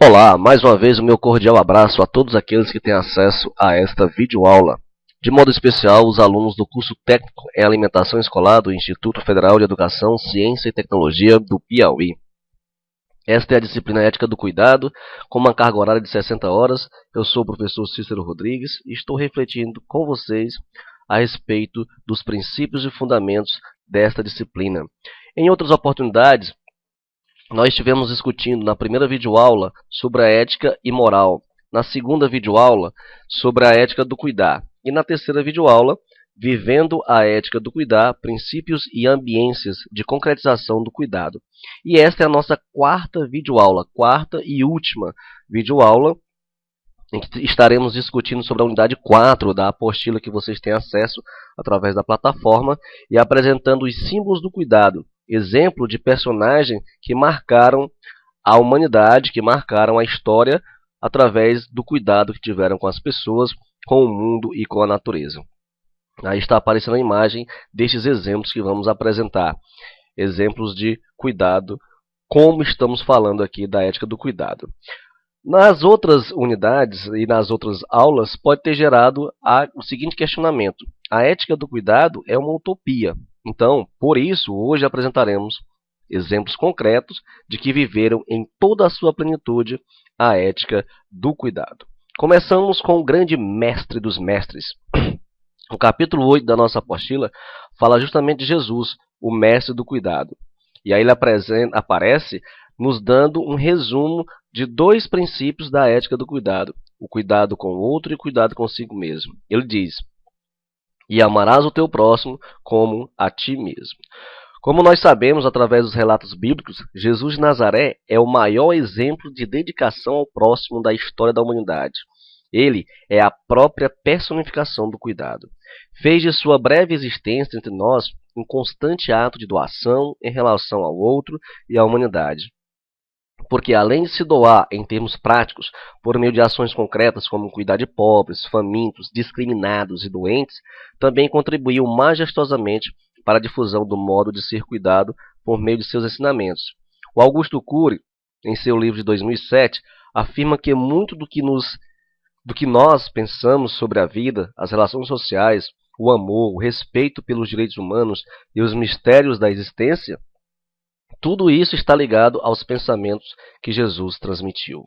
Olá, mais uma vez o meu cordial abraço a todos aqueles que têm acesso a esta videoaula. De modo especial, os alunos do curso técnico em alimentação escolar do Instituto Federal de Educação, Ciência e Tecnologia do Piauí. Esta é a disciplina Ética do Cuidado, com uma carga horária de 60 horas. Eu sou o professor Cícero Rodrigues e estou refletindo com vocês a respeito dos princípios e fundamentos desta disciplina. Em outras oportunidades, nós estivemos discutindo na primeira videoaula sobre a ética e moral, na segunda videoaula sobre a ética do cuidar e na terceira videoaula, vivendo a ética do cuidar, princípios e ambiências de concretização do cuidado. E esta é a nossa quarta videoaula, quarta e última videoaula, em que estaremos discutindo sobre a unidade 4 da apostila que vocês têm acesso através da plataforma e apresentando os símbolos do cuidado, exemplo de personagens que marcaram a humanidade, que marcaram a história através do cuidado que tiveram com as pessoas, com o mundo e com a natureza. Aí está aparecendo a imagem destes exemplos que vamos apresentar. Exemplos de cuidado, como estamos falando aqui da ética do cuidado. Nas outras unidades e nas outras aulas, pode ter gerado o seguinte questionamento. A ética do cuidado é uma utopia. Então, por isso, hoje apresentaremos exemplos concretos de que viveram em toda a sua plenitude a ética do cuidado. Começamos com o grande mestre dos mestres. O capítulo 8 da nossa apostila fala justamente de Jesus, o mestre do cuidado. E aí ele aparece nos dando um resumo de dois princípios da ética do cuidado. O cuidado com o outro e o cuidado consigo mesmo. Ele diz: e amarás o teu próximo como a ti mesmo. Como nós sabemos através dos relatos bíblicos, Jesus de Nazaré é o maior exemplo de dedicação ao próximo da história da humanidade. Ele é a própria personificação do cuidado. Fez de sua breve existência entre nós um constante ato de doação em relação ao outro e à humanidade. Porque além de se doar em termos práticos, por meio de ações concretas como cuidar de pobres, famintos, discriminados e doentes, também contribuiu majestosamente para a difusão do modo de ser cuidado por meio de seus ensinamentos. O Augusto Cury, em seu livro de 2007, afirma que muito do que nós pensamos sobre a vida, as relações sociais, o amor, o respeito pelos direitos humanos e os mistérios da existência, tudo isso está ligado aos pensamentos que Jesus transmitiu.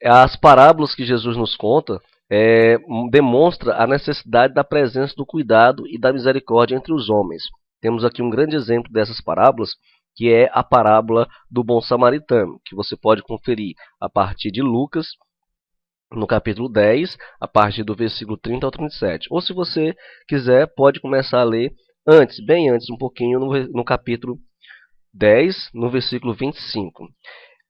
As parábolas que Jesus nos conta demonstram a necessidade da presença do cuidado e da misericórdia entre os homens. Temos aqui um grande exemplo dessas parábolas, que é a parábola do bom samaritano, que você pode conferir a partir de Lucas, no capítulo 10, a partir do versículo 30 ao 37. Ou se você quiser, pode começar a ler antes, bem antes, um pouquinho, no capítulo 10, no versículo 25.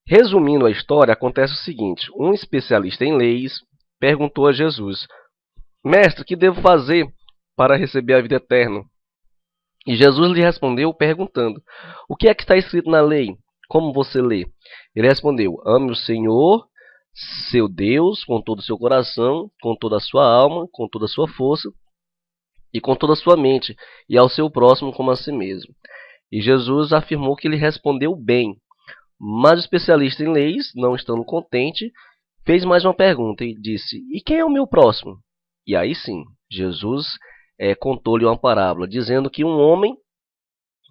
Resumindo a história, acontece o seguinte: um especialista em leis perguntou a Jesus: Mestre, que devo fazer para receber a vida eterna? E Jesus lhe respondeu perguntando: o que é que está escrito na lei? Como você lê? Ele respondeu: ame o Senhor, seu Deus, com todo o seu coração, com toda a sua alma, com toda a sua força e com toda a sua mente, e ao seu próximo como a si mesmo. E Jesus afirmou que ele respondeu bem. Mas o especialista em leis, não estando contente, fez mais uma pergunta e disse: e quem é o meu próximo? E aí sim, Jesus contou-lhe uma parábola, dizendo que um homem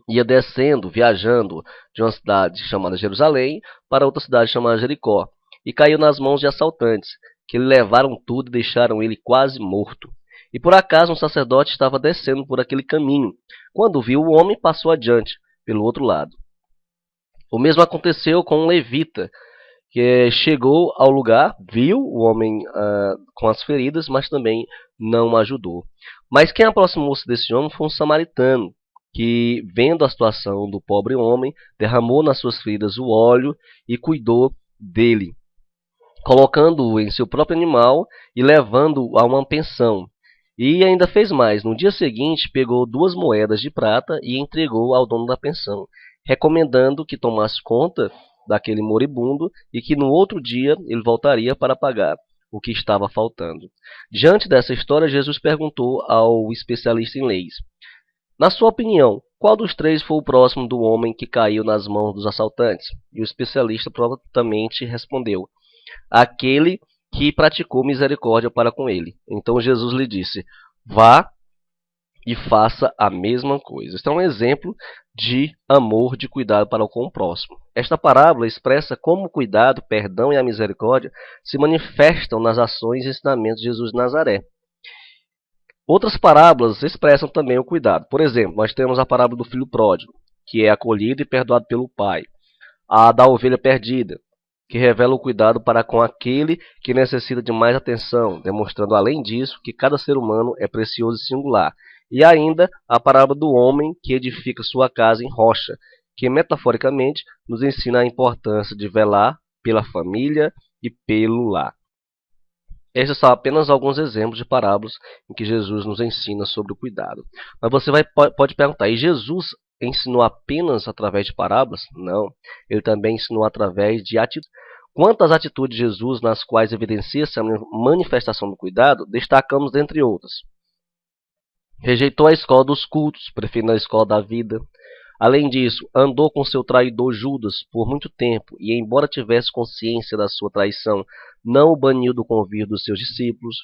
ia descendo, viajando de uma cidade chamada Jerusalém para outra cidade chamada Jericó, e caiu nas mãos de assaltantes, que lhe levaram tudo e deixaram ele quase morto. E por acaso um sacerdote estava descendo por aquele caminho. Quando viu o homem, passou adiante, pelo outro lado. O mesmo aconteceu com um levita, que chegou ao lugar, viu o homem com as feridas, mas também não o ajudou. Mas quem aproximou-se desse homem foi um samaritano, que, vendo a situação do pobre homem, derramou nas suas feridas o óleo e cuidou dele, colocando-o em seu próprio animal e levando-o a uma pensão. E ainda fez mais. No dia seguinte, pegou 2 moedas de prata e entregou ao dono da pensão, recomendando que tomasse conta daquele moribundo e que no outro dia ele voltaria para pagar o que estava faltando. Diante dessa história, Jesus perguntou ao especialista em leis: Na sua opinião, qual dos três foi o próximo do homem que caiu nas mãos dos assaltantes? E o especialista prontamente respondeu: aquele que praticou misericórdia para com ele. Então Jesus lhe disse: vá e faça a mesma coisa. Este é um exemplo de amor, de cuidado para com o próximo. Esta parábola expressa como o cuidado, perdão e a misericórdia se manifestam nas ações e ensinamentos de Jesus de Nazaré. Outras parábolas expressam também o cuidado. Por exemplo, nós temos a parábola do filho pródigo, que é acolhido e perdoado pelo pai. A da ovelha perdida, que revela o cuidado para com aquele que necessita de mais atenção, demonstrando, além disso, que cada ser humano é precioso e singular. E ainda a parábola do homem que edifica sua casa em rocha, que metaforicamente nos ensina a importância de velar pela família e pelo lar. Estes são apenas alguns exemplos de parábolas em que Jesus nos ensina sobre o cuidado. Mas você pode perguntar, e Jesus ensinou apenas através de parábolas? Não, ele também ensinou através de atitudes. Quantas atitudes de Jesus nas quais evidencia-se a manifestação do cuidado, destacamos dentre outras. Rejeitou a escola dos cultos, preferindo a escola da vida. Além disso, andou com seu traidor Judas por muito tempo e, embora tivesse consciência da sua traição, não o baniu do convívio dos seus discípulos.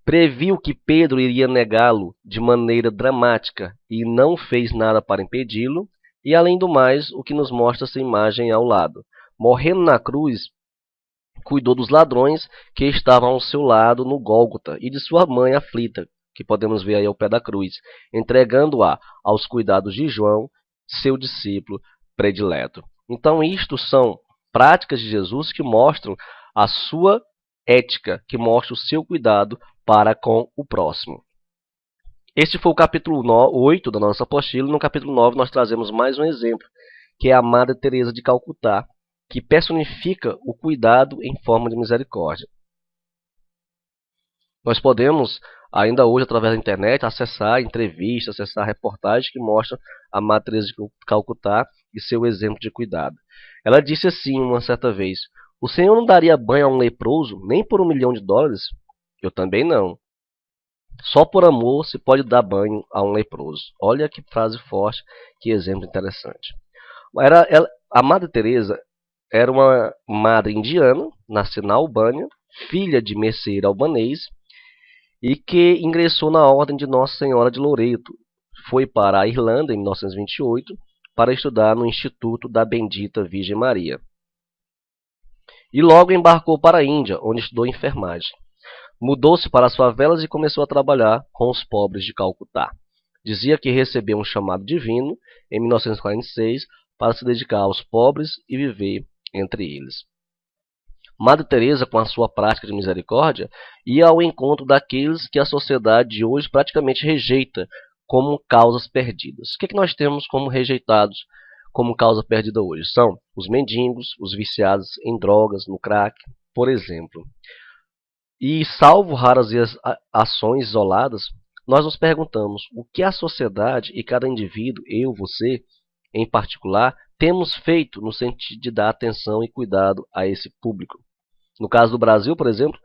Previu que Pedro iria negá-lo de maneira dramática e não fez nada para impedi-lo. E, além do mais, o que nos mostra essa imagem ao lado. Morrendo na cruz, cuidou dos ladrões que estavam ao seu lado no Gólgota e de sua mãe aflita, que podemos ver aí ao pé da cruz, entregando-a aos cuidados de João, seu discípulo predileto. Então, isto são práticas de Jesus que mostram a sua ética, que mostra o seu cuidado para com o próximo. Este foi o capítulo 8 da nossa apostila. No capítulo 9 nós trazemos mais um exemplo, que é a Madre Teresa de Calcutá, que personifica o cuidado em forma de misericórdia. Nós podemos, ainda hoje, através da internet, acessar entrevistas, acessar reportagens que mostram a Madre Teresa de Calcutá e seu exemplo de cuidado. Ela disse assim uma certa vez: o Senhor não daria banho a um leproso nem por $1 milhão? Eu também não. Só por amor se pode dar banho a um leproso. Olha que frase forte, que exemplo interessante. A Madre Teresa era uma madre indiana, nascida na Albânia, filha de merceeiro albanês, e que ingressou na Ordem de Nossa Senhora de Loreto. Foi para a Irlanda em 1928 para estudar no Instituto da Bendita Virgem Maria. E logo embarcou para a Índia, onde estudou enfermagem. Mudou-se para as favelas e começou a trabalhar com os pobres de Calcutá. Dizia que recebeu um chamado divino em 1946 para se dedicar aos pobres e viver entre eles. Madre Teresa, com a sua prática de misericórdia, ia ao encontro daqueles que a sociedade de hoje praticamente rejeita como causas perdidas. O que nós temos como rejeitados como causa perdida hoje? São os mendigos, os viciados em drogas, no crack, por exemplo. E, salvo raras ações isoladas, nós nos perguntamos o que a sociedade e cada indivíduo, eu, você, em particular, temos feito no sentido de dar atenção e cuidado a esse público. No caso do Brasil, por exemplo,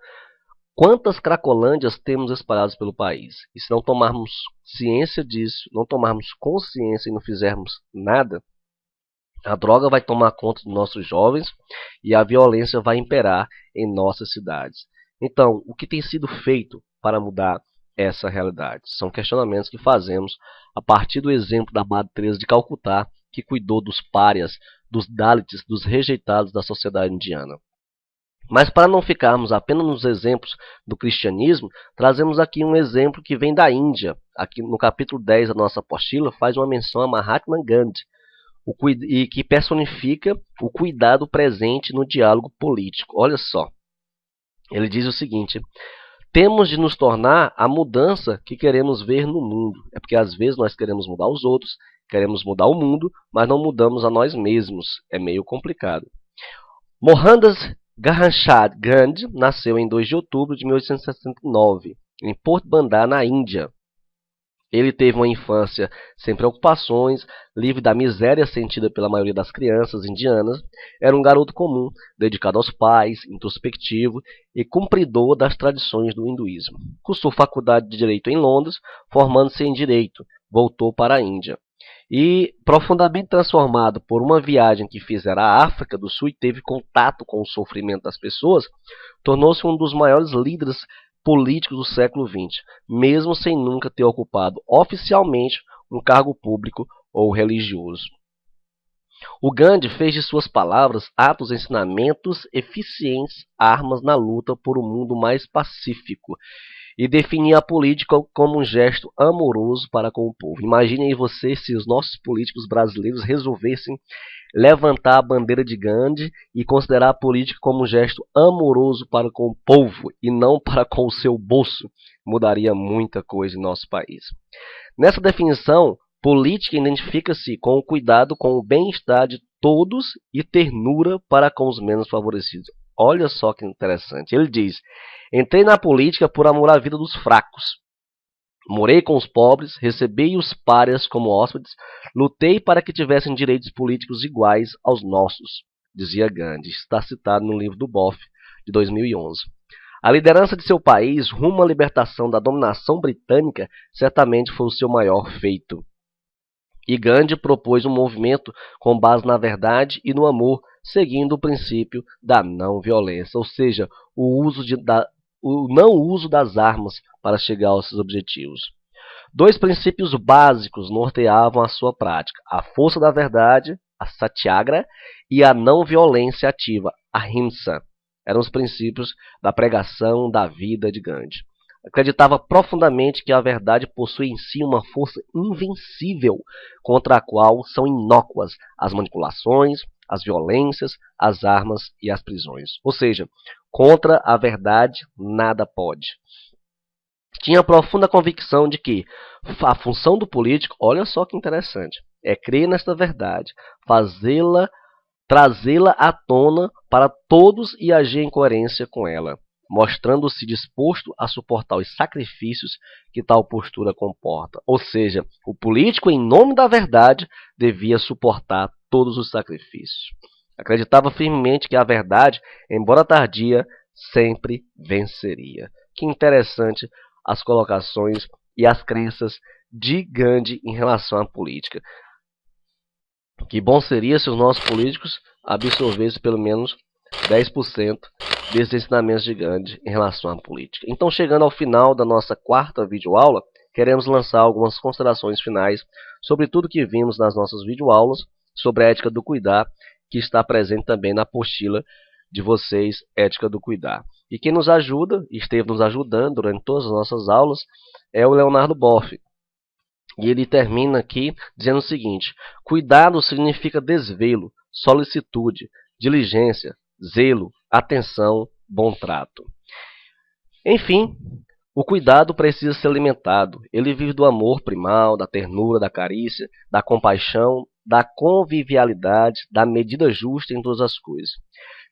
quantas cracolândias temos espalhadas pelo país? E se não tomarmos ciência disso, não tomarmos consciência e não fizermos nada, a droga vai tomar conta dos nossos jovens e a violência vai imperar em nossas cidades. Então, o que tem sido feito para mudar essa realidade? São questionamentos que fazemos a partir do exemplo da Madre Teresa de Calcutá, que cuidou dos párias, dos Dalits, dos rejeitados da sociedade indiana. Mas para não ficarmos apenas nos exemplos do cristianismo, trazemos aqui um exemplo que vem da Índia. Aqui no capítulo 10 da nossa apostila faz uma menção a Mahatma Gandhi, e que personifica o cuidado presente no diálogo político. Olha só, ele diz o seguinte: temos de nos tornar a mudança que queremos ver no mundo. É porque às vezes nós queremos mudar os outros, queremos mudar o mundo, mas não mudamos a nós mesmos. É meio complicado. Mohandas Karamchand Gandhi nasceu em 2 de outubro de 1869, em Port Bandar, na Índia. Ele teve uma infância sem preocupações, livre da miséria sentida pela maioria das crianças indianas. Era um garoto comum, dedicado aos pais, introspectivo e cumpridor das tradições do hinduísmo. Cursou faculdade de Direito em Londres, formando-se em Direito, voltou para a Índia. E, profundamente transformado por uma viagem que fizera à África do Sul e teve contato com o sofrimento das pessoas, tornou-se um dos maiores líderes políticos do século XX, mesmo sem nunca ter ocupado oficialmente um cargo público ou religioso. O Gandhi fez de suas palavras, atos e ensinamentos eficientes armas na luta por um mundo mais pacífico e definia a política como um gesto amoroso para com o povo. Imagine aí você se os nossos políticos brasileiros resolvessem levantar a bandeira de Gandhi e considerar a política como um gesto amoroso para com o povo e não para com o seu bolso. Mudaria muita coisa em nosso país. Nessa definição, política identifica-se com o cuidado com o bem-estar de todos e ternura para com os menos favorecidos. Olha só que interessante. Ele diz: entrei na política por amor à vida dos fracos. Morei com os pobres, recebi os párias como hóspedes, lutei para que tivessem direitos políticos iguais aos nossos, dizia Gandhi. Está citado no livro do Boff, de 2011. A liderança de seu país rumo à libertação da dominação britânica certamente foi o seu maior feito. E Gandhi propôs um movimento com base na verdade e no amor, seguindo o princípio da não violência, ou seja, o não uso das armas para chegar aos seus objetivos. Dois princípios básicos norteavam a sua prática: a força da verdade, a satyagraha, e a não violência ativa, a ahimsa. Eram os princípios da pregação da vida de Gandhi. Acreditava profundamente que a verdade possui em si uma força invencível, contra a qual são inócuas as manipulações, as violências, as armas e as prisões. Ou seja, contra a verdade nada pode. Tinha profunda convicção de que a função do político, olha só que interessante, é crer nesta verdade, trazê-la à tona para todos e agir em coerência com ela, mostrando-se disposto a suportar os sacrifícios que tal postura comporta. Ou seja, o político, em nome da verdade, devia suportar todos os sacrifícios. Acreditava firmemente que a verdade, embora tardia, sempre venceria. Que interessante as colocações e as crenças de Gandhi em relação à política. Que bom seria se os nossos políticos absorvessem pelo menos 10% desses ensinamentos de Gandhi em relação à política. Então, chegando ao final da nossa quarta videoaula, queremos lançar algumas considerações finais sobre tudo que vimos nas nossas videoaulas sobre a ética do cuidar, que está presente também na apostila de vocês, Ética do Cuidar. E quem nos ajuda, e esteve nos ajudando durante todas as nossas aulas, é o Leonardo Boff. E ele termina aqui dizendo o seguinte: cuidado significa desvelo, solicitude, diligência, zelo, atenção, bom trato. Enfim, o cuidado precisa ser alimentado. Ele vive do amor primal, da ternura, da carícia, da compaixão, da convivialidade, da medida justa em todas as coisas.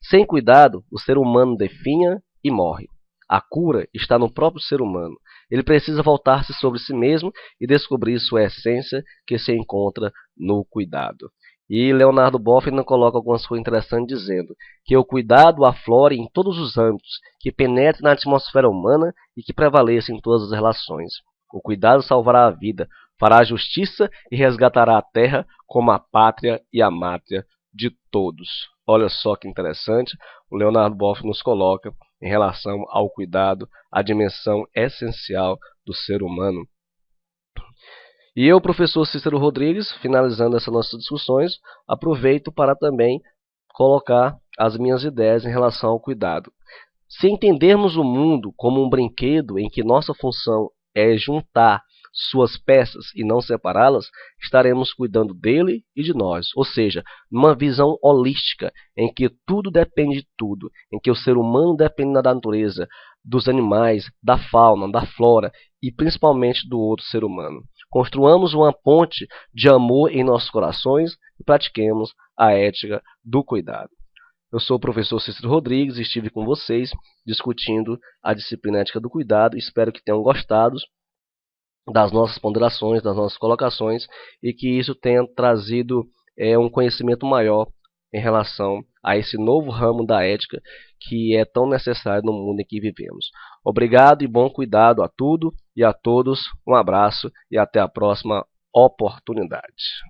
Sem cuidado, o ser humano definha e morre. A cura está no próprio ser humano. Ele precisa voltar-se sobre si mesmo e descobrir sua essência, que se encontra no cuidado. E Leonardo Boff ainda coloca algumas coisas interessantes dizendo que o cuidado aflore em todos os âmbitos, que penetre na atmosfera humana e que prevaleça em todas as relações. O cuidado salvará a vida, fará a justiça e resgatará a terra como a pátria e a mátria de todos. Olha só que interessante, o Leonardo Boff nos coloca em relação ao cuidado, a dimensão essencial do ser humano. E eu, professor Cícero Rodrigues, finalizando essas nossas discussões, aproveito para também colocar as minhas ideias em relação ao cuidado. Se entendermos o mundo como um brinquedo em que nossa função é juntar suas peças e não separá-las, estaremos cuidando dele e de nós. Ou seja, numa visão holística, em que tudo depende de tudo, em que o ser humano depende da natureza, dos animais, da fauna, da flora e principalmente do outro ser humano. Construamos uma ponte de amor em nossos corações e pratiquemos a ética do cuidado. Eu sou o professor Cícero Rodrigues e estive com vocês discutindo a disciplina ética do cuidado. Espero que tenham gostado das nossas ponderações, das nossas colocações e que isso tenha trazido um conhecimento maior em relação a esse novo ramo da ética que é tão necessário no mundo em que vivemos. Obrigado e bom cuidado a tudo e a todos. Um abraço e até a próxima oportunidade.